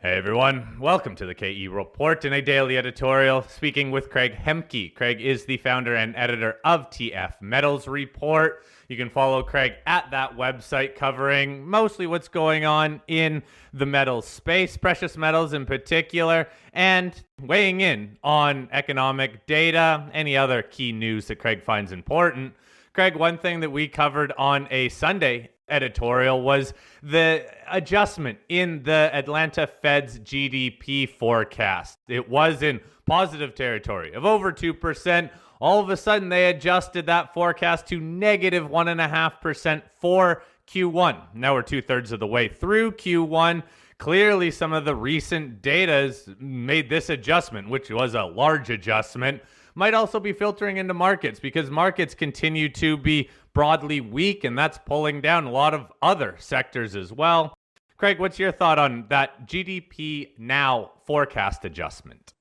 Hey everyone, welcome to the KE Report in a daily editorial. Speaking with Craig Hemke. Craig is the founder and editor of TF Metals Report. You can follow Craig at that website covering mostly what's going on in the metals space, precious metals in particular, and weighing in on economic data, any other key news that Craig finds important. Craig, one thing that we covered on a Sunday editorial was the adjustment in the Atlanta Fed's GDP forecast. It was in positive territory of over 2%. All of a sudden, they adjusted that forecast to negative 1.5% for Q1. Now we're 2/3 of the way through Q1. Clearly, some of the recent data has made this adjustment, which was a large adjustment, might also be filtering into markets because markets continue to be broadly weak, and that's pulling down a lot of other sectors as well. Craig, what's your thought on that GDP now forecast adjustment?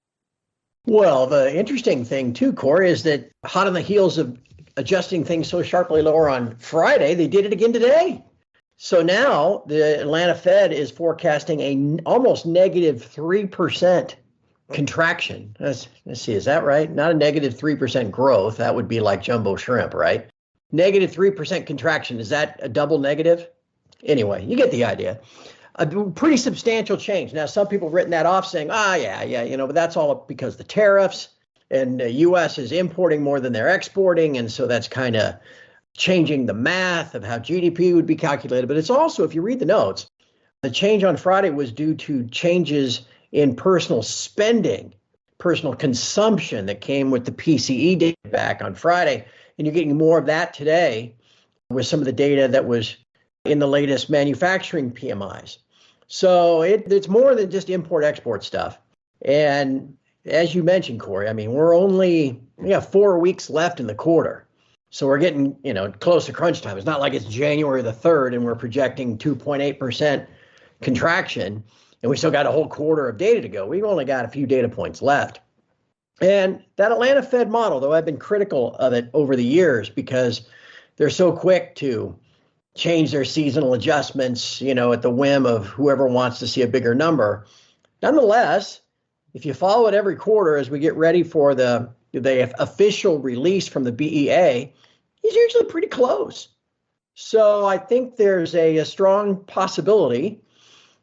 Well, the interesting thing too, Corey, is that hot on the heels of adjusting things so sharply lower on Friday, they did it again today. So now the Atlanta Fed is forecasting a almost negative 3% contraction. Let's see, is that right? Not a negative 3% growth. That would be like jumbo shrimp, right? Negative 3% contraction. Is that a double negative? Anyway, you get the idea. A pretty substantial change. Now, some people have written that off saying, but that's all because the tariffs and the U.S. is importing more than they're exporting. And so that's kind of changing the math of how GDP would be calculated. But it's also, if you read the notes, the change on Friday was due to changes in personal spending, personal consumption that came with the PCE data back on Friday. And you're getting more of that today with some of the data that was in the latest manufacturing PMIs. So it's more than just import-export stuff. And as you mentioned, Corey, I mean, we have 4 weeks left in the quarter. So we're getting, close to crunch time. It's not like it's January the 3rd and we're projecting 2.8% contraction and we still got a whole quarter of data to go. We've only got a few data points left. And that Atlanta Fed model, though I've been critical of it over the years because they're so quick to change their seasonal adjustments, at the whim of whoever wants to see a bigger number. Nonetheless, if you follow it every quarter as we get ready for the official release from the BEA, he's usually pretty close. So I think there's a strong possibility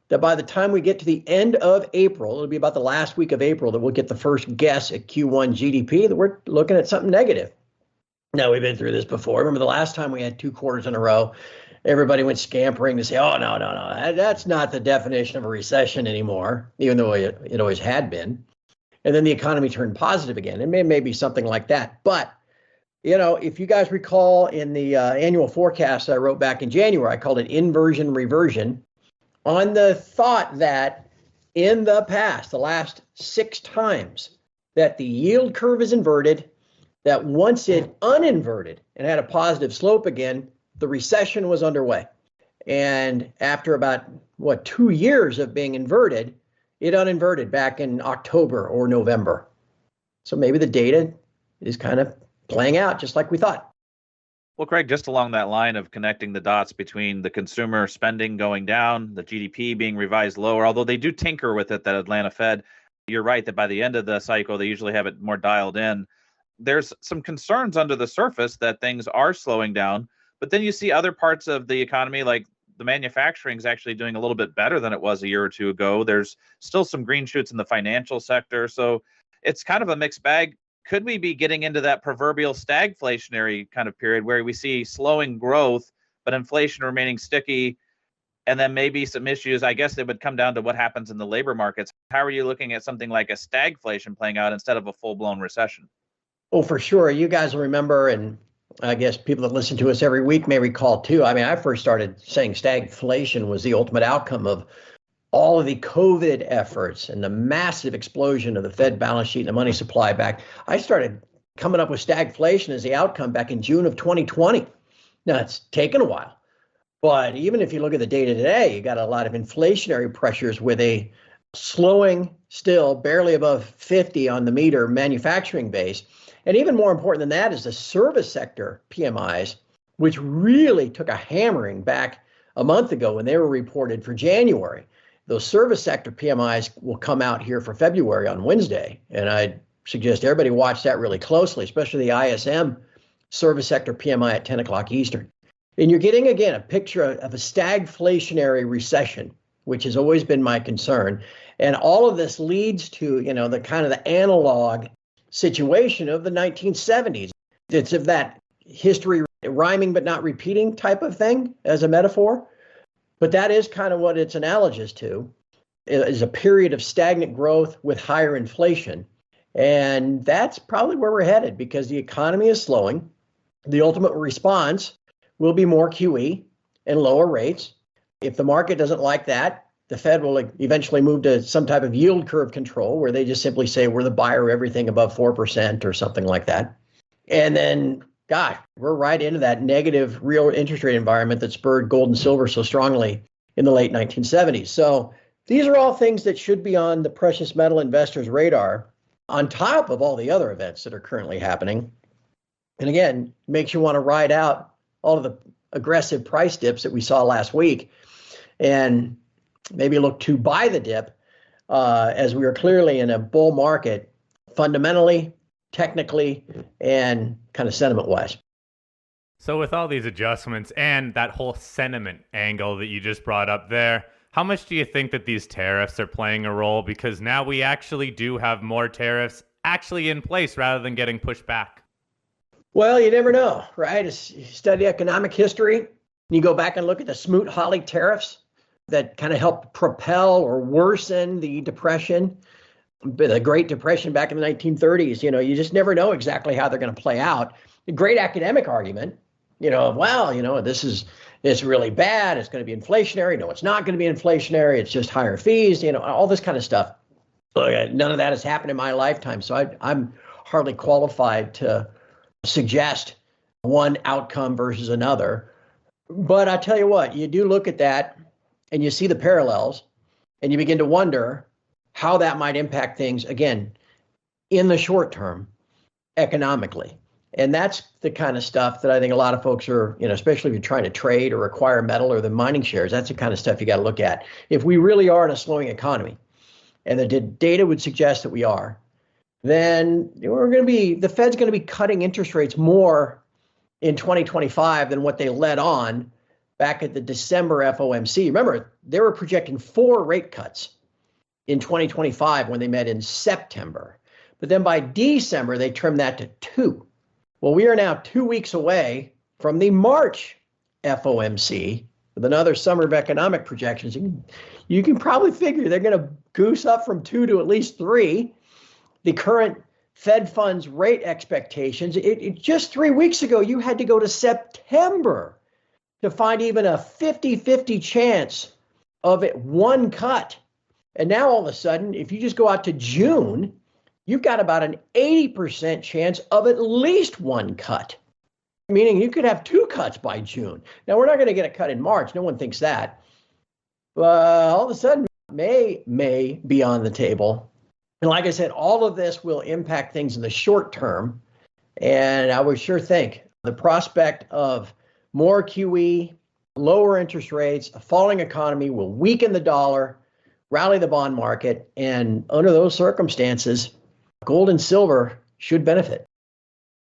that by the time we get to the end of April, it'll be about the last week of April, that we'll get the first guess at Q1 GDP, that we're looking at something negative. Now, we've been through this before. Remember the last time we had 2 quarters in a row, everybody went scampering to say, oh, no, that's not the definition of a recession anymore, even though it always had been. And then the economy turned positive again. It may be something like that. But, if you guys recall in the annual forecast I wrote back in January, I called it inversion reversion, on the thought that in the past, the last 6 times that the yield curve is inverted, that once it uninverted and had a positive slope again, the recession was underway. And after about, 2 years of being inverted, it uninverted back in October or November. So maybe the data is kind of playing out just like we thought. Well, Craig, just along that line of connecting the dots between the consumer spending going down, the GDP being revised lower, although they do tinker with it, that Atlanta Fed, you're right that by the end of the cycle, they usually have it more dialed in. There's some concerns under the surface that things are slowing down, but then you see other parts of the economy, like the manufacturing is actually doing a little bit better than it was a year or two ago. There's still some green shoots in the financial sector. So it's kind of a mixed bag. Could we be getting into that proverbial stagflationary kind of period where we see slowing growth, but inflation remaining sticky, and then maybe some issues? I guess it would come down to what happens in the labor markets. How are you looking at something like a stagflation playing out instead of a full-blown recession? Oh, for sure. You guys will remember, and I guess people that listen to us every week may recall too. I mean, I first started saying stagflation was the ultimate outcome of all of the COVID efforts and the massive explosion of the Fed balance sheet and the money supply back. I started coming up with stagflation as the outcome back in June of 2020. Now, it's taken a while, but even if you look at the data today, you got a lot of inflationary pressures with a slowing, still barely above 50 on the meter manufacturing base. And even more important than that is the service sector PMIs, which really took a hammering back a month ago when they were reported for January. Those service sector PMIs will come out here for February on Wednesday. And I suggest everybody watch that really closely, especially the ISM service sector PMI at 10 o'clock Eastern. And you're getting, again, a picture of a stagflationary recession, which has always been my concern. And all of this leads to, the kind of the analog situation of the 1970s. It's of that history rhyming but not repeating type of thing as a metaphor. But that is kind of what it's analogous to, is a period of stagnant growth with higher inflation. And that's probably where we're headed because the economy is slowing. The ultimate response will be more QE and lower rates. If the market doesn't like that, the Fed will eventually move to some type of yield curve control where they just simply say we're the buyer of everything above 4% or something like that. And then, gosh, we're right into that negative real interest rate environment that spurred gold and silver so strongly in the late 1970s. So these are all things that should be on the precious metal investors' radar on top of all the other events that are currently happening. And again, makes you want to ride out all of the aggressive price dips that we saw last week and maybe look to buy the dip as we are clearly in a bull market fundamentally, technically, and kind of sentiment-wise. So with all these adjustments and that whole sentiment angle that you just brought up there, how much do you think that these tariffs are playing a role? Because now we actually do have more tariffs actually in place rather than getting pushed back. Well, you never know, right? As you study economic history, you go back and look at the Smoot-Hawley tariffs that kind of helped propel or worsen the Depression, the Great Depression back in the 1930s. You just never know exactly how they're going to play out. A great academic argument, it's really bad. It's going to be inflationary. No, it's not going to be inflationary. It's just higher fees, all this kind of stuff. None of that has happened in my lifetime. So I'm hardly qualified to suggest one outcome versus another. But I tell you what, you do look at that and you see the parallels and you begin to wonder how that might impact things, again, in the short term, economically. And that's the kind of stuff that I think a lot of folks are, especially if you're trying to trade or acquire metal or the mining shares, that's the kind of stuff you got to look at. If we really are in a slowing economy, and the data would suggest that we are, then the Fed's going to be cutting interest rates more in 2025 than what they led on back at the December FOMC. Remember, they were projecting 4 rate cuts in 2025 when they met in September. But then by December, they trimmed that to 2. Well, we are now 2 weeks away from the March FOMC with another summer of economic projections. You can probably figure they're going to goose up from 2 to at least 3. The current Fed funds rate expectations, just 3 weeks ago, you had to go to September to find even a 50-50 chance of it one cut. And now all of a sudden, if you just go out to June, you've got about an 80% chance of at least one cut, meaning you could have 2 cuts by June. Now, we're not going to get a cut in March. No one thinks that. All of a sudden, May be on the table. And like I said, all of this will impact things in the short term. And I would sure think the prospect of more QE, lower interest rates, a falling economy will weaken the dollar, rally the bond market. And under those circumstances, gold and silver should benefit.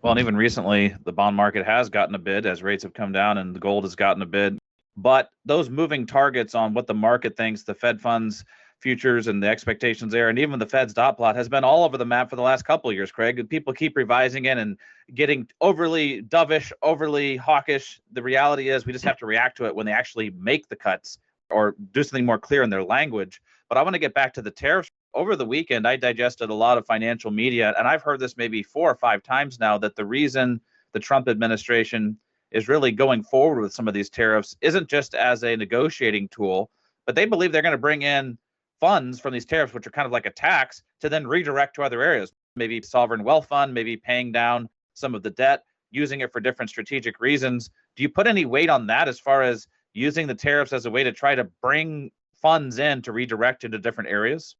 Well, and even recently, the bond market has gotten a bid as rates have come down and the gold has gotten a bid. But those moving targets on what the market thinks, the Fed funds futures and the expectations there, and even the Fed's dot plot has been all over the map for the last couple of years, Craig. People keep revising it and getting overly dovish, overly hawkish. The reality is we just have to react to it when they actually make the cuts or do something more clear in their language. But I want to get back to the tariffs. Over the weekend, I digested a lot of financial media, and I've heard this maybe 4 or 5 times now, that the reason the Trump administration is really going forward with some of these tariffs isn't just as a negotiating tool, but they believe they're going to bring in funds from these tariffs, which are kind of like a tax, to then redirect to other areas, maybe sovereign wealth fund, maybe paying down some of the debt, using it for different strategic reasons. Do you put any weight on that as far as using the tariffs as a way to try to bring funds in to redirect into different areas?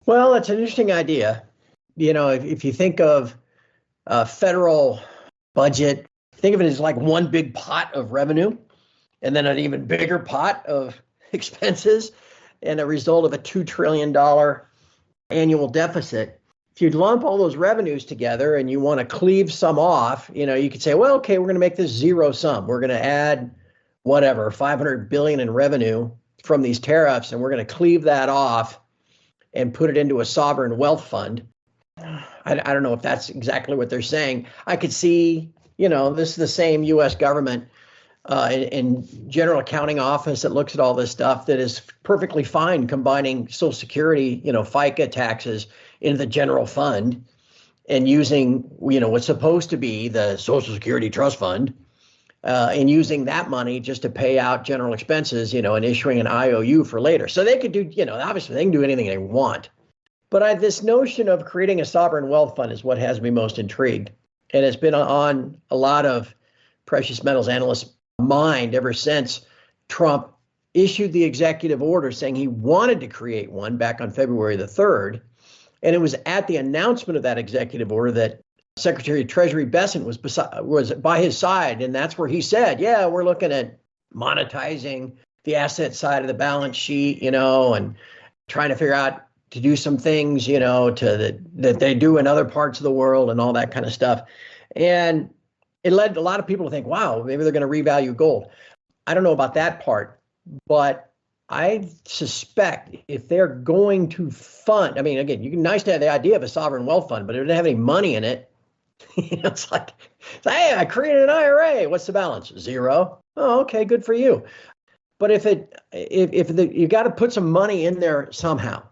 Well, it's an interesting idea. If you think of a federal budget, think of it as like one big pot of revenue and then an even bigger pot of expenses. and a result of a $2 trillion annual deficit. If you lump all those revenues together and you want to cleave some off, you could say, well, okay, we're going to make this zero sum. We're going to add whatever, 500 billion in revenue from these tariffs, and we're going to cleave that off and put it into a sovereign wealth fund. I don't know if that's exactly what they're saying. I could see, this is the same U.S. government in General Accounting Office that looks at all this stuff that is perfectly fine combining Social Security, FICA taxes into the general fund and using, what's supposed to be the Social Security Trust Fund and using that money just to pay out general expenses, and issuing an IOU for later. So they could do, obviously they can do anything they want. But this notion of creating a sovereign wealth fund is what has me most intrigued. And it's been on a lot of precious metals analysts' mind ever since Trump issued the executive order saying he wanted to create one back on February the 3rd. And it was at the announcement of that executive order that Secretary of Treasury Bessent was by his side. And that's where he said, yeah, we're looking at monetizing the asset side of the balance sheet, and trying to figure out to do some things, that they do in other parts of the world and all that kind of stuff. And it led a lot of people to think, wow, maybe they're going to revalue gold. I don't know about that part, but I suspect if they're going to fund, again, nice to have the idea of a sovereign wealth fund, but if it doesn't have any money in it, it's like, hey, I created an IRA. What's the balance? Zero. Oh, okay, good for you. But if you got to put some money in there somehow,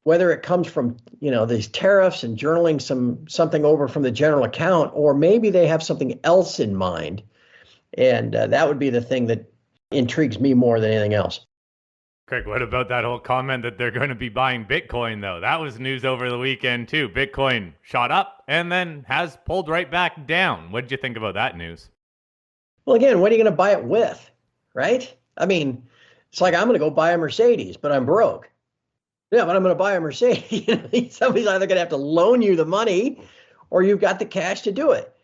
whether it comes from, these tariffs and journaling something over from the general account, or maybe they have something else in mind. And that would be the thing that intrigues me more than anything else. Craig, what about that whole comment that they're going to be buying Bitcoin, though? That was news over the weekend, too. Bitcoin shot up and then has pulled right back down. What did you think about that news? Well, again, what are you going to buy it with, right? It's like I'm going to go buy a Mercedes, but I'm broke. Yeah, but I'm going to buy a Mercedes. Somebody's either going to have to loan you the money or you've got the cash to do it.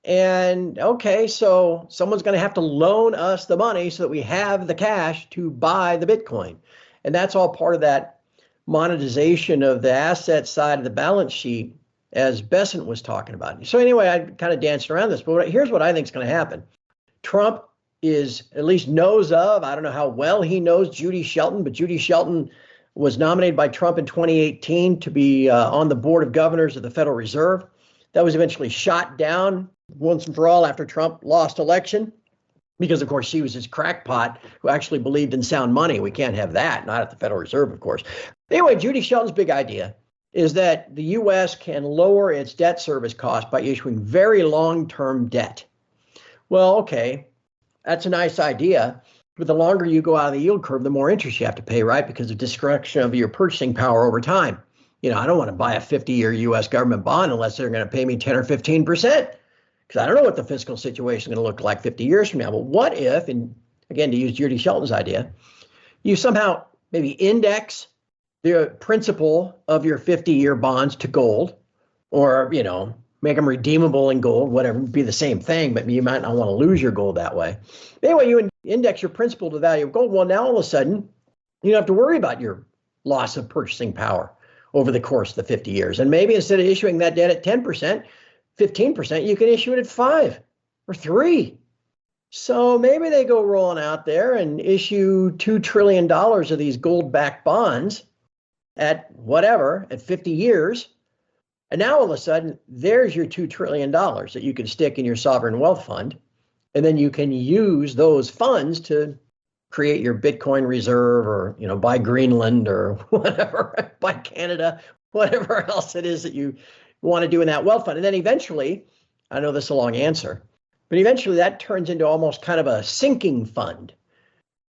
And okay, so someone's going to have to loan us the money so that we have the cash to buy the Bitcoin. And that's all part of that monetization of the asset side of the balance sheet, as Bessent was talking about. So anyway, I kind of danced around this, but here's what I think is going to happen. Trump is at least knows of, I don't know how well he knows Judy Shelton, but Judy Shelton was nominated by Trump in 2018 to be on the board of governors of the Federal Reserve. That was eventually shot down once and for all after Trump lost election, because, of course, she was this crackpot who actually believed in sound money. We can't have that, not at the Federal Reserve, of course. Anyway, Judy Shelton's big idea is that the U.S. can lower its debt service cost by issuing very long-term debt. Well, okay, that's a nice idea. But the longer you go out of the yield curve, the more interest you have to pay, right? Because of destruction of your purchasing power over time. I don't want to buy a 50-year U.S. government bond unless they're going to pay me 10 or 15%, because I don't know what the fiscal situation is going to look like 50 years from now. But what if, and again, to use Judy Shelton's idea, you somehow maybe index the principal of your 50-year bonds to gold, or, make them redeemable in gold, whatever, be the same thing, but you might not want to lose your gold that way. Anyway, you index your principal to the value of gold. Well, now all of a sudden, you don't have to worry about your loss of purchasing power over the course of the 50 years. And maybe instead of issuing that debt at 10%, 15%, you can issue it at 5 or 3. So maybe they go rolling out there and issue $2 trillion of these gold-backed bonds at whatever, at 50 years. And now all of a sudden, there's your $2 trillion that you can stick in your sovereign wealth fund. And then you can use those funds to create your Bitcoin reserve, or, buy Greenland or whatever, buy Canada, whatever else it is that you want to do in that wealth fund. And then eventually, I know this is a long answer, but eventually that turns into almost kind of a sinking fund,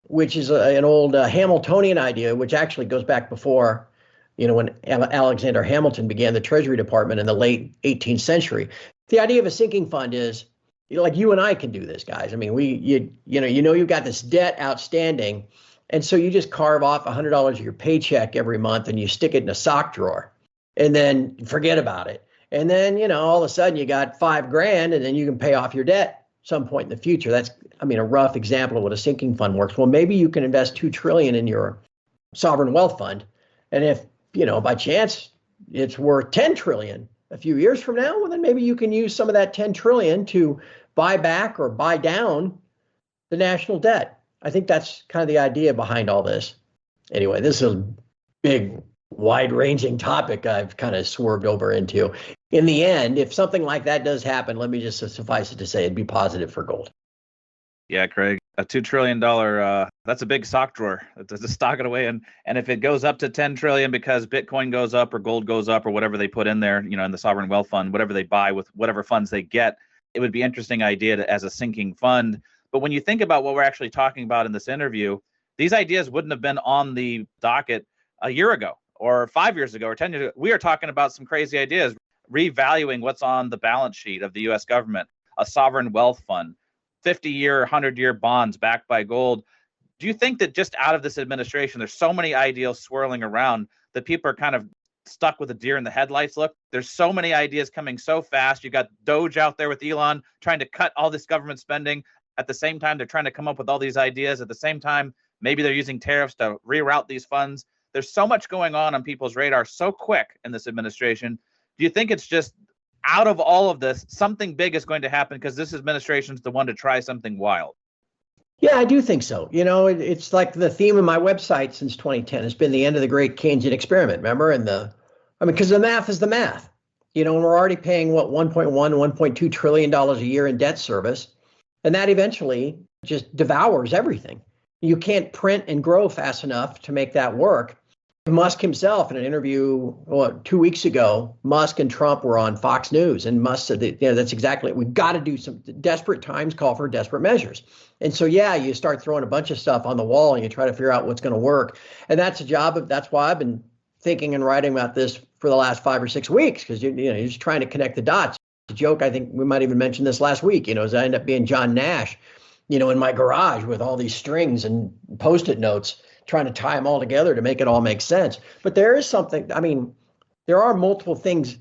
which is an old Hamiltonian idea, which actually goes back before, when Alexander Hamilton began the Treasury Department in the late 18th century. The idea of a sinking fund is, like you and I can do this, guys. You've got this debt outstanding, and so you just carve off $100 of your paycheck every month and you stick it in a sock drawer, and then forget about it. And then, all of a sudden you got $5,000, and then you can pay off your debt some point in the future. That's, a rough example of what a sinking fund works. Well, maybe you can invest $2 trillion in your sovereign wealth fund. And if, by chance it's worth 10 trillion a few years from now, well, then maybe you can use some of that 10 trillion to buy back or buy down the national debt. I think that's kind of the idea behind all this. Anyway, this is a big, wide-ranging topic I've kind of swerved over into. In the end, if something like that does happen, let me just suffice it to say it'd be positive for gold. Yeah, Craig, a $2 trillion, that's a big sock drawer to stock it away. And if it goes up to 10 trillion because Bitcoin goes up or gold goes up or whatever they put in there, in the sovereign wealth fund, whatever they buy with whatever funds they get, it would be an interesting idea as a sinking fund. But when you think about what we're actually talking about in this interview, these ideas wouldn't have been on the docket a year ago or 5 years ago or 10 years ago. We are talking about some crazy ideas, revaluing what's on the balance sheet of the U.S. government, a sovereign wealth fund, 50-year, 100-year bonds backed by gold. Do you think that just out of this administration, there's so many ideas swirling around that people are kind of stuck with a deer in the headlights look? There's so many ideas coming so fast. You got Doge out there with Elon trying to cut all this government spending. At the same time, they're trying to come up with all these ideas. At the same time, maybe they're using tariffs to reroute these funds. There's so much going on people's radar so quick in this administration. Do you think it's just out of all of this, something big is going to happen because this administration's the one to try something wild? Yeah, I do think so. It's like the theme of my website since 2010 has been the end of the great Keynesian experiment. Remember? Because the math is the math. And we're already paying 1.1, $1.2 trillion a year in debt service. And that eventually just devours everything. You can't print and grow fast enough to make that work. Musk himself, in an interview 2 weeks ago, Musk and Trump were on Fox News, and Musk said that, that's exactly it. We've got to do some desperate times call for desperate measures. And so, you start throwing a bunch of stuff on the wall and you try to figure out what's going to work. And that's that's why I've been thinking and writing about this for the last 5 or 6 weeks, because you're just trying to connect the dots. The joke, I think we might even mention this last week, is I end up being John Nash, in my garage with all these strings and Post-it notes, trying to tie them all together to make it all make sense. But there is something, there are multiple things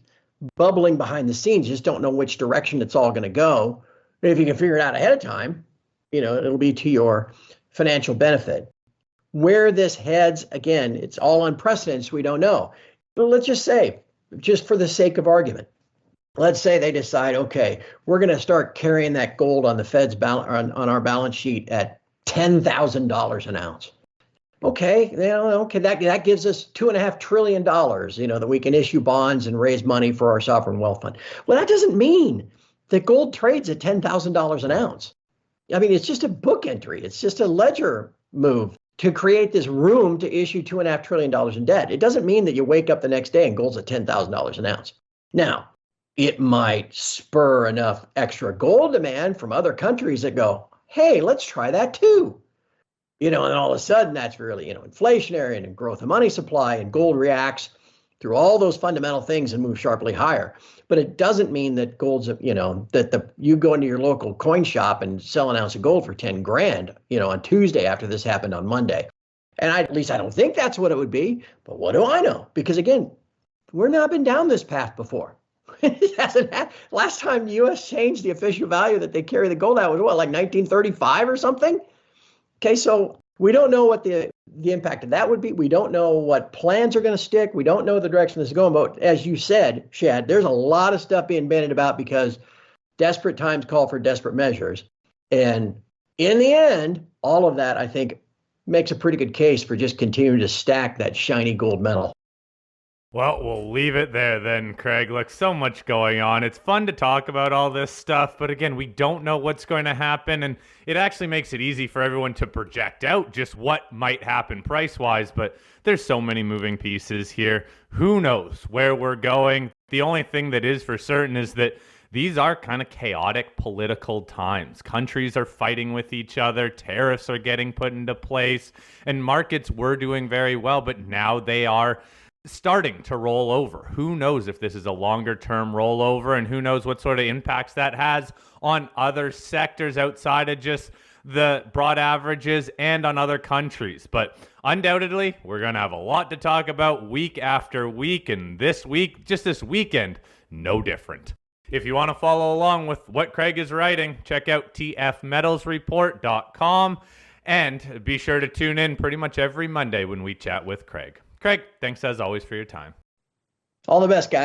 bubbling behind the scenes. You just don't know which direction it's all going to go. But if you can figure it out ahead of time, it'll be to your financial benefit. Where this heads, again, it's all unprecedented, so we don't know. But let's just say, just for the sake of argument, let's say they decide, okay, we're going to start carrying that gold on the Fed's on our balance sheet at $10,000 an ounce. Okay, that gives us $2.5 trillion, that we can issue bonds and raise money for our sovereign wealth fund. Well, that doesn't mean that gold trades at $10,000 an ounce. It's just a book entry. It's just a ledger move to create this room to issue $2.5 trillion in debt. It doesn't mean that you wake up the next day and gold's at $10,000 an ounce. Now, it might spur enough extra gold demand from other countries that go, hey, let's try that too. And all of a sudden that's really, inflationary and growth of money supply, and gold reacts through all those fundamental things and moves sharply higher. But it doesn't mean that gold's, you go into your local coin shop and sell an ounce of gold for 10 grand, on Tuesday after this happened on Monday. And at least I don't think that's what it would be. But what do I know? Because again, we're not been down this path before. It hasn't happened. Last time the U.S. changed the official value that they carry the gold at was like 1935 or something? Okay, so we don't know what the impact of that would be. We don't know what plans are going to stick. We don't know the direction this is going. But as you said, Shad, there's a lot of stuff being bandied about because desperate times call for desperate measures. And in the end, all of that, I think, makes a pretty good case for just continuing to stack that shiny gold metal. Well, we'll leave it there then, Craig. Look, so much going on. It's fun to talk about all this stuff, but again, we don't know what's going to happen, and it actually makes it easy for everyone to project out just what might happen price-wise, but there's so many moving pieces here. Who knows where we're going? The only thing that is for certain is that these are kind of chaotic political times. Countries are fighting with each other, tariffs are getting put into place, and markets were doing very well, but now they are starting to roll over. Who knows if this is a longer term rollover, and who knows what sort of impacts that has on other sectors outside of just the broad averages and on other countries. But undoubtedly, we're going to have a lot to talk about week after week, and this week, just this weekend, no different. If you want to follow along with what Craig is writing, check out tfmetalsreport.com. And be sure to tune in pretty much every Monday when we chat with Craig. Craig, thanks as always for your time. All the best, guys.